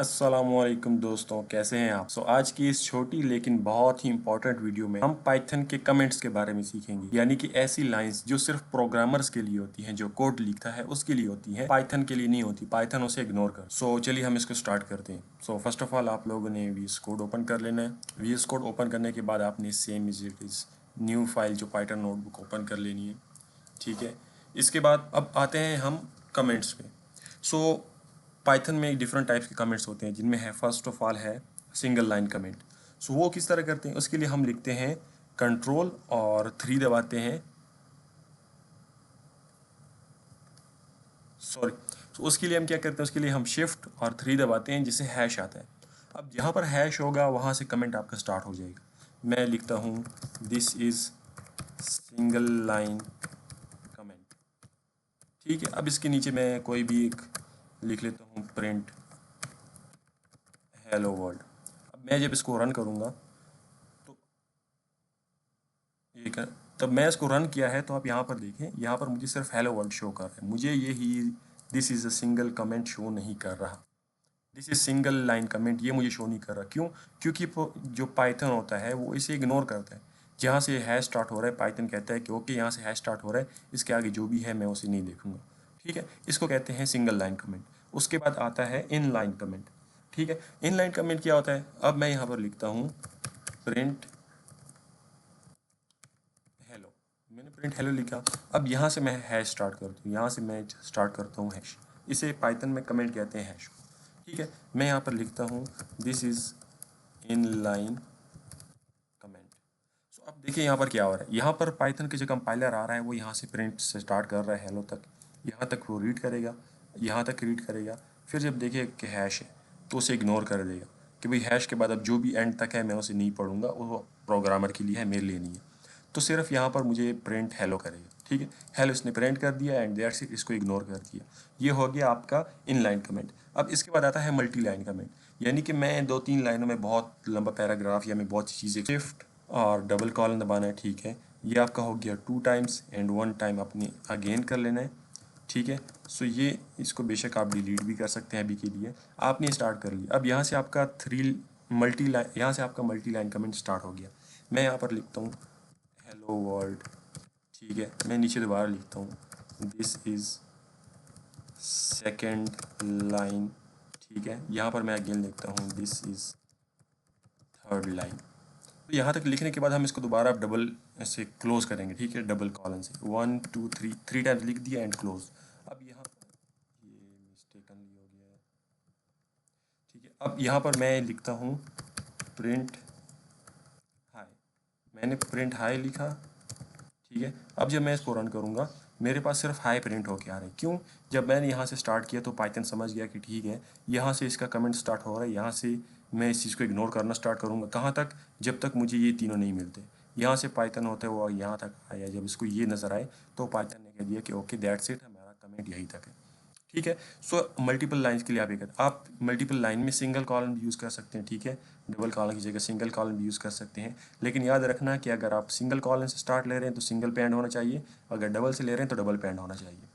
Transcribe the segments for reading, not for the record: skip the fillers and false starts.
अस्सलामुअलैकुम दोस्तों, कैसे हैं आप? आज की इस छोटी लेकिन बहुत ही इंपॉर्टेंट वीडियो में हम पाइथन के कमेंट्स के बारे में सीखेंगे। यानी कि ऐसी लाइंस जो सिर्फ प्रोग्रामर्स के लिए होती हैं, जो कोड लिखता है उसके लिए होती हैं, पाइथन के लिए नहीं होती। पाइथन उसे इग्नोर कर। चलिए हम इसको स्टार्ट करते हैं। फर्स्ट ऑफ ऑल आप लोगों ने VS कोड ओपन कर लेना है। VS कोड ओपन करने के बाद आपने same is it is new file जो पाइथन नोटबुक ओपन कर लेनी है। ठीक है, इसके बाद अब आते हैं हम कमेंट्स पे। पाइथन में डिफरेंट टाइप्स के कमेंट्स होते हैं, जिनमें है फर्स्ट ऑफ ऑल है सिंगल लाइन कमेंट। वो किस तरह करते हैं? उसके लिए हम लिखते हैं कंट्रोल और 3 दबाते हैं। सॉरी, उसके लिए हम क्या करते हैं? उसके लिए हम शिफ्ट और 3 दबाते हैं, जिससे हैश आता है। अब जहाँ पर हैश होगा वहाँ से कमेंट आपका स्टार्ट हो जाएगा। मैं लिखता हूँ this is single line comment. ठीक है, अब इसके नीचे मैं कोई भी एक लिख लेता हूँ, प्रिंट हेलो वर्ल्ड। अब मैं जब इसको रन करूँगा तो ये कर तब मैं इसको रन किया है, तो आप यहाँ पर देखें, यहाँ पर मुझे सिर्फ हेलो वर्ल्ड शो कर रहा है। मुझे ये ही this is a single comment show नहीं कर रहा। This is single line comment ये मुझे शो नहीं कर रहा। क्यों? क्योंकि जो पाइथन होता है वो इसे इग्नोर करता है। जहाँ से हैश स्टार्ट हो रहा है, पाइथन कहता है कि ओके यहाँ से हैश स्टार्ट हो रहा है, इसके आगे जो भी है मैं उसे नहीं देखूंगा। ठीक है, इसको कहते हैं सिंगल लाइन कमेंट। उसके बाद आता है इन लाइन कमेंट। ठीक है, इन लाइन कमेंट क्या होता है? अब मैं यहाँ पर लिखता हूँ प्रिंट हेलो। मैंने प्रिंट हेलो लिखा। अब यहाँ से मैं हैश स्टार्ट करता हूँ, यहाँ से मैं स्टार्ट करता हूँ हैश। इसे पाइथन में कमेंट कहते हैं हैश। ठीक है, मैं यहाँ पर लिखता हूँ this is in line comment. अब देखिए यहाँ पर क्या हो रहा है। यहाँ पर पाइथन के जो कंपाइलर आ रहा है वो यहाँ से प्रिंट से स्टार्ट कर रहा है हेलो तक, यहाँ तक वो रीड करेगा, यहाँ तक रीड करेगा। फिर जब देखिए कि हैश है तो उसे इग्नोर कर देगा कि भाई हैश के बाद अब जो भी एंड तक है मैं उसे नहीं पढ़ूंगा, वो प्रोग्रामर के लिए है, मेरे लिए नहीं है। तो सिर्फ यहाँ पर मुझे प्रिंट हेलो करेगा। ठीक है, हेलो इसने प्रिंट कर दिया एंड दैट्स इट, इसको इग्नोर कर दिया। ये हो गया आपका इन लाइन कमेंट। अब इसके बाद आता है मल्टी लाइन कमेंट, यानी कि मैं 2-3 लाइनों में बहुत लंबा पैराग्राफ या मैं बहुत सी चीज़ें शिफ्ट और डबल कॉलन दबाना है। ठीक है, ये आपका हो गया 2 टाइम्स एंड 1 टाइम अपने अगेन कर लेना है। ठीक है, ये इसको बेशक आप डिलीट भी कर सकते हैं अभी के लिए। आपने स्टार्ट कर लिया। अब यहाँ से आपका यहाँ से आपका मल्टी लाइन कमेंट स्टार्ट हो गया। मैं यहाँ पर लिखता हूँ हेलो वर्ल्ड। ठीक है, मैं नीचे दोबारा लिखता हूँ दिस इज़ सेकेंड लाइन। ठीक है, यहाँ पर मैं अगेन लिखता हूँ दिस इज़ थर्ड लाइन। तो यहाँ तक लिखने के बाद हम इसको दोबारा डबल से क्लोज करेंगे। ठीक है, डबल कॉलन से 1 2 3 टाइम्स लिख दिया एंड क्लोज। अब यहाँ ये मिस्टेकनली हो गया है। ठीक है, अब यहाँ पर मैं लिखता हूँ प्रिंट हाई। मैंने प्रिंट हाई लिखा। ठीक है, अब जब मैं इसको रन करूँगा मेरे पास सिर्फ हाई प्रिंट होके आ रहा है। क्यों? जब मैंने यहाँ से स्टार्ट किया तो पाइथन समझ गया कि ठीक है यहाँ से इसका कमेंट स्टार्ट हो रहा है, यहाँ से मैं इस चीज़ को इग्नोर करना स्टार्ट करूँगा। कहाँ तक? जब तक मुझे ये तीनों नहीं मिलते। यहाँ से पाइथन होता है वो यहाँ तक आया, जब इसको ये नज़र आए तो पाइथन ने कह दिया कि ओके दैट्स इट, हमारा कमेंट यहीं तक है। ठीक है, मल्टीपल लाइंस के लिए आप ये करते, आप मल्टीपल लाइन में सिंगल कॉलम भी यूज़ कर सकते हैं। ठीक है, डबल कॉलम की जगह सिंगल कॉलम भी यूज़ कर सकते हैं। लेकिन याद रखना कि अगर आप सिंगल कॉलम से स्टार्ट ले रहे हैं तो सिंगल पे एंड होना चाहिए, अगर डबल से ले रहे हैं तो डबल पे एंड होना चाहिए।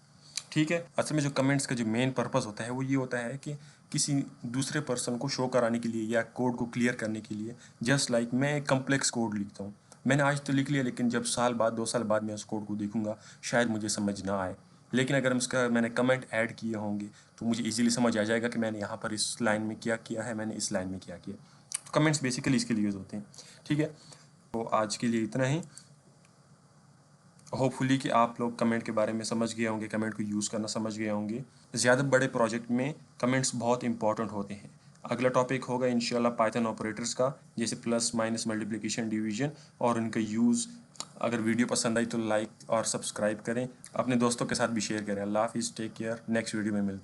ठीक है, असल में जो कमेंट्स का जो मेन पर्पस होता है वो ये होता है कि किसी दूसरे पर्सन को शो कराने के लिए या कोड को क्लियर करने के लिए। जस्ट लाइक मैं एक कम्प्लेक्स कोड लिखता हूँ, मैंने आज तो लिख लिया, लेकिन जब साल बाद 2 साल बाद मैं उस कोड को देखूंगा शायद मुझे समझ ना आए। लेकिन अगर मैंने कमेंट ऐड किए होंगे तो मुझे इजीली समझ आ जाएगा कि मैंने यहाँ पर इस लाइन में क्या किया है, मैंने इस लाइन में क्या किया। तो कमेंट्स बेसिकली इसके लिए यूज़ होते हैं। ठीक है, तो आज के लिए इतना ही। होपफुली कि आप लोग कमेंट के बारे में समझ गए होंगे, कमेंट को यूज़ करना समझ गए होंगे। ज़्यादा बड़े प्रोजेक्ट में कमेंट्स बहुत इंपॉर्टेंट होते हैं। अगला टॉपिक होगा इंशाल्लाह पाइथन ऑपरेटर्स का, जैसे प्लस माइनस मल्टीप्लिकेशन डिवीजन और उनका यूज़। अगर वीडियो पसंद आई तो लाइक और सब्सक्राइब करें, अपने दोस्तों के साथ भी शेयर करें। अल्लाह हाफिज़, टेक केयर, नेक्स्ट वीडियो में मिलते हैं।